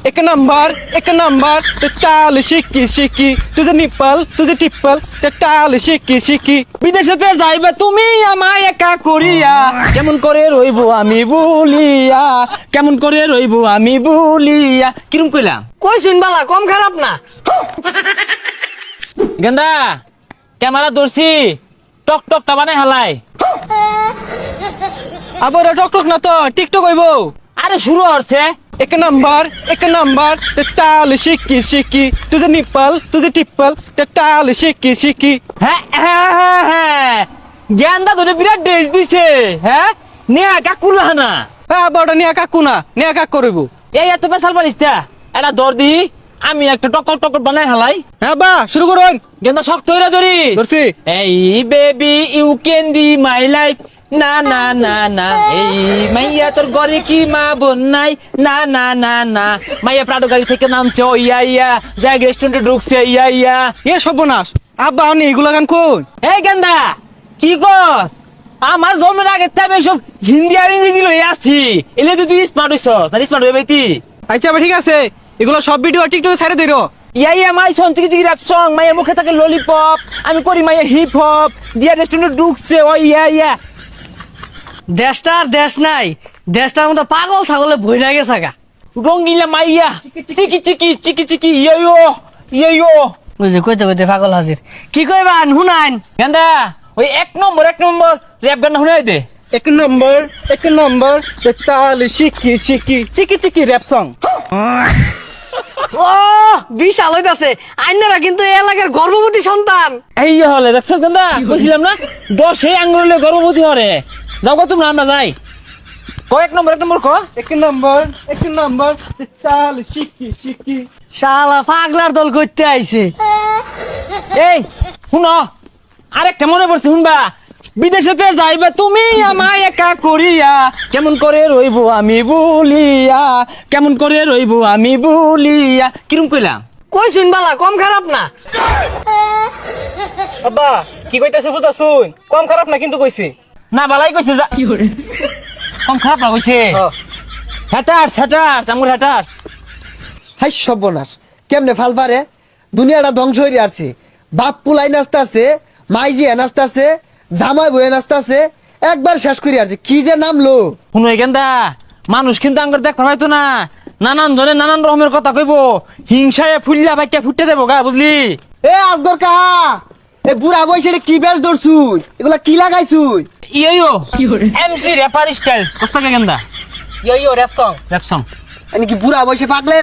एक नंबर ते ताल शिकी शिकी तुझे टिप्पल ते ताल शिकी शिकी বিদেশেতে যাইবে তুমি আমায় একা করিয়া কেমন করে রইবো আমি বলিয়া কেমন করে রইবো আমি বলিয়া কিরম কইলাম কই শুনবালা কম খারাপ না। গেন্দা ক্যামেরা ধরছি টক টকটা বানাই হালাই আবার টক না তো টিকটক হইব। আরে শুরু হচ্ছে एक नंबर ते ताल शिकी शिकी तुझे टिप्पल ते ताल शिकी शिकी হ্যাঁ হ্যাঁ হ্যাঁ হ্যাঁ গেন্দা ধরে বিরাট ড্রেস দিছে হ্যাঁ নেহা কাকুলা না বড় নিয়া কাকু না নিয়া কাক করব। এই এত পেশাল পারিস তা এটা ধর দি আমি একটা টকর টকর বানাই হালাই হ্যাঁ বা শুরু করুন। গেন্দা শক্ত হইরা ধরি ধরছি। এই বেবি ইউ ক্যান ডি মাই লাইফ না না না না এই মাইয়া তোর ঘরে কি মা বোন নাই না না না না মাইয়া প্রাডো গাড়ি থেকে নামছে ও ইয়া ইয়া যাই রেস্টুরেন্টে ঢুকছে ইয়া ইয়া এ সর্বনাশ আব্বা আপনি এগুলা গান কোন? এই গেন্দা কি কস আমার জন্মের আগে তবে সব হিন্দি আর ইংরেজি লই আছি এলে তুই স্মার্ট হইছস না স্মার্ট হইবে তুই আচ্ছা ঠিক আছে এগুলো সব ভিডিও টিকটকে ছেড়ে দিরো। ইয়া ইয়া মাই সন চিকি চিকি র‍্যাপ সং মাইয়া মুখে থাকে ললিপপ আমি করি মাইয়া হিপ হপ দিয়া রেস্টুরেন্টে ঢুকছে ও ইয়া ইয়া দেশটা আর দেশ নাই, দেশটার মতো পাগল ছাগলে ভইরা গেছে গা। রঙ্গিলা মাইয়া চিকি চিকি চিকি চিকি ইয়ো ইয়ো বুঝে কইতে কইতে পাগল হাজির। কি কইবা শুনাইন? গেন্দা ওই এক নম্বর র‍্যাপ গান শুনাই দে एक नंबर ते ताल शिकी शिकी चिकी चिकी रैप सॉन्ग। ও বিশাল হইতাছে। আইনারা কিন্তু এই এলাকার গর্ভবতী সন্তান। এই হলে দেখছস গেন্দা কইছিলাম না 10 এই আঙ্গুলে গর্ভবতী হরে যাও গো তোমরা আমরা যাই কো এক নম্বর কো एक नंबर ते ताल शिकी शिकी শালা পাগলার দল করতে আইছে। এই শুনো আরেকটা মনে পড়ছে শুনবা বিদেশেতে যাইবে তুমি আমায় একা করিয়া কেমন করে রইবো আমি বলিয়া কেমন করে রইবো আমি বলিয়া কিরম কইলাম কই শুনবালা কম খারাপ না। আব্বা কি কইতাছ বুঝা শুন কম খারাপ না কিন্তু কইছি না বালাই কইছে যা কম খারাপ না কইছে হ্যাটার্স আমুর হ্যাটার্স হাই সর্বনাশ কেমনে ফাল পারে দুনিয়াটা ধ্বংস হয়ে আছে। বাপ পুলাই নাচতাছে মাইজিয়া নাচতাছে জামাই বয়ে নাচতাছে একবার শেষ করে আছে কি যে নামলো। শুনো গেন্দা মানুষ কিন্তু আঙ্গুর দেখ পাইতো না নানান জনে নানান রকমের কথা কইব হিংসায় ফুল্লা বাইকে ফুটে দেবো গা বুঝলি এ আজগর কাহা এ বুড়া বয়সে কি বেশ ধরছুই এগুলা কি লাগাইছুই ইয়ো এমসি রেপার স্টাইল কস্তা গেন্দা यो रैप सॉन्ग র‍্যাপ সং কি বুড়া বয়সে পাগলে